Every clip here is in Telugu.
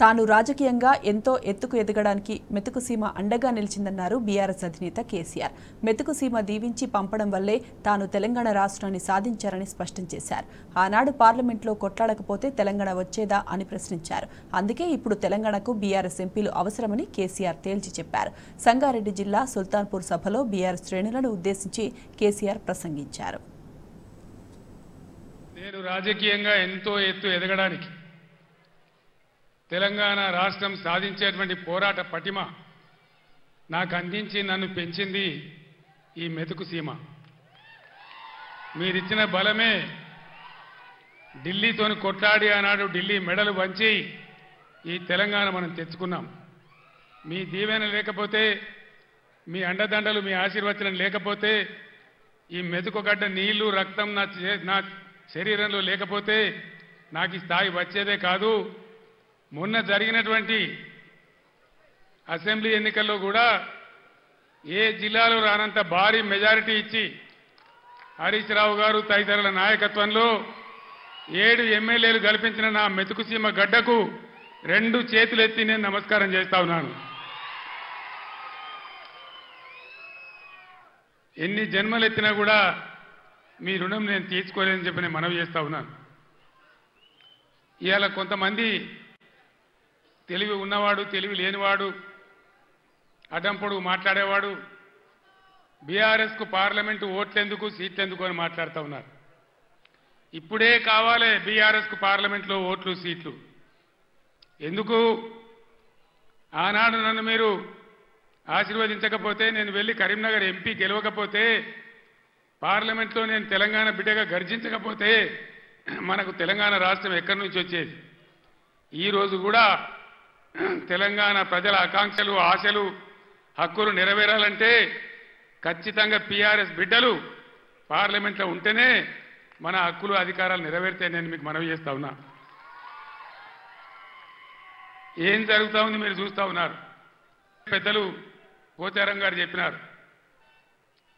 తాను రాజకీయంగా ఎంతో ఎత్తుకు ఎదగడానికి మెతుకుసీమ అండగా నిలిచిందన్నారు బీఆర్ఎస్ అధినేత కేసీఆర్. మెతుకుసీమ దీవించి పంపడం వల్లే తాను తెలంగాణ రాష్ట్రాన్ని సాధించారని స్పష్టం చేశారు. ఆనాడు పార్లమెంట్లో కొట్లాడకపోతే తెలంగాణ వచ్చేదా అని ప్రశ్నించారు. అందుకే ఇప్పుడు తెలంగాణకు బీఆర్ఎస్ ఎంపీలు అవసరమని కేసీఆర్ తేల్చి చెప్పారు. సంగారెడ్డి జిల్లా సుల్తాన్పూర్ సభలో బీఆర్ఎస్ శ్రేణులను ఉద్దేశించి కేసీఆర్ ప్రసంగించారు. నేను రాజకీయంగా ఎంతో ఎత్తు ఎదగడానికి తెలంగాణ రాష్ట్రం సాధించేటువంటి పోరాట పటిమ నాకు అందించి నన్ను పెంచింది ఈ మెతుకు సీమ. మీరిచ్చిన బలమే ఢిల్లీతోని కొట్లాడి ఆనాడు ఢిల్లీ మెడలు వంచి ఈ తెలంగాణ మనం తెచ్చుకున్నాం. మీ దీవెన లేకపోతే, మీ అండదండలు, మీ ఆశీర్వచనం లేకపోతే, ఈ మెతుకుగడ్డ నీళ్లు రక్తం నా శరీరంలో లేకపోతే నాకు ఈ స్థాయి వచ్చేదే కాదు. మొన్న జరిగినటువంటి అసెంబ్లీ ఎన్నికల్లో కూడా ఏ జిల్లాలో రానంత భారీ మెజారిటీ ఇచ్చి హరీష్ రావు గారు తదితరుల నాయకత్వంలో 7 ఎమ్మెల్యేలు కల్పించిన నా మెతుకుసీమ గడ్డకు 2 చేతులెత్తి నేను నమస్కారం చేస్తా ఉన్నాను. ఎన్ని జన్మలెత్తినా కూడా మీ రుణం నేను తీర్చుకోలేదని చెప్పి నేను మనవి చేస్తా ఉన్నాను. ఇవాళ కొంతమంది తెలివి ఉన్నవాడు, తెలివి లేనివాడు, అడ్డంపొడుగు మాట్లాడేవాడు బీఆర్ఎస్కు పార్లమెంటు ఓట్లెందుకు, సీట్లెందుకు అని మాట్లాడుతూ ఉన్నారు. ఇప్పుడే కావాలి బీఆర్ఎస్కు పార్లమెంట్లో ఓట్లు, సీట్లు. ఎందుకు? ఆనాడు నన్ను మీరు ఆశీర్వదించకపోతే, నేను వెళ్ళి కరీంనగర్ ఎంపీ గెలవకపోతే, పార్లమెంట్లో నేను తెలంగాణ బిడ్డగా గర్జించకపోతే మనకు తెలంగాణ రాష్ట్రం ఎక్కడి నుంచి వచ్చేది? ఈరోజు కూడా తెలంగాణ ప్రజల ఆకాంక్షలు, ఆశలు, హక్కులు నెరవేరాలంటే ఖచ్చితంగా పీఆర్ఎస్ బిడ్డలు పార్లమెంట్లో ఉంటేనే మన హక్కులు, అధికారాలు నెరవేరితే నేను మీకు మనవి చేస్తా ఉన్నా. ఏం జరుగుతూ ఉంది మీరు చూస్తూ ఉన్నారు. పెద్దలు పోచారం గారు చెప్పినారు,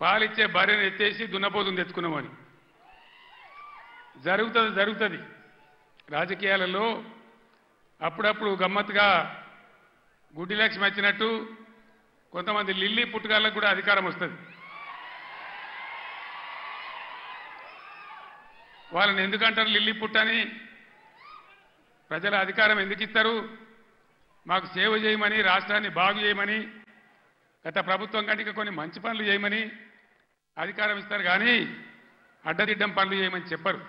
పాలిచ్చే భార్యను ఎత్తేసి దున్నపోతుని తెచ్చుకున్నామని. జరుగుతుంది రాజకీయాలలో. అప్పుడప్పుడు గమ్మత్తుగా గుడ్డి లక్ష్మి వచ్చినట్టు కొంతమంది లిల్లీ పుట్టుగాళ్ళకు కూడా అధికారం వస్తుంది. వాళ్ళని ఎందుకంటారు లిల్లీ పుట్టని? ప్రజల అధికారం ఎందుకు ఇస్తారు? మాకు సేవ చేయమని, రాష్ట్రాన్ని బాగు చేయమని, గత ప్రభుత్వం కంటే కొన్ని మంచి పనులు చేయమని అధికారం ఇస్తారు, కానీ అడ్డదిడ్డం పనులు చేయమని చెప్పరు.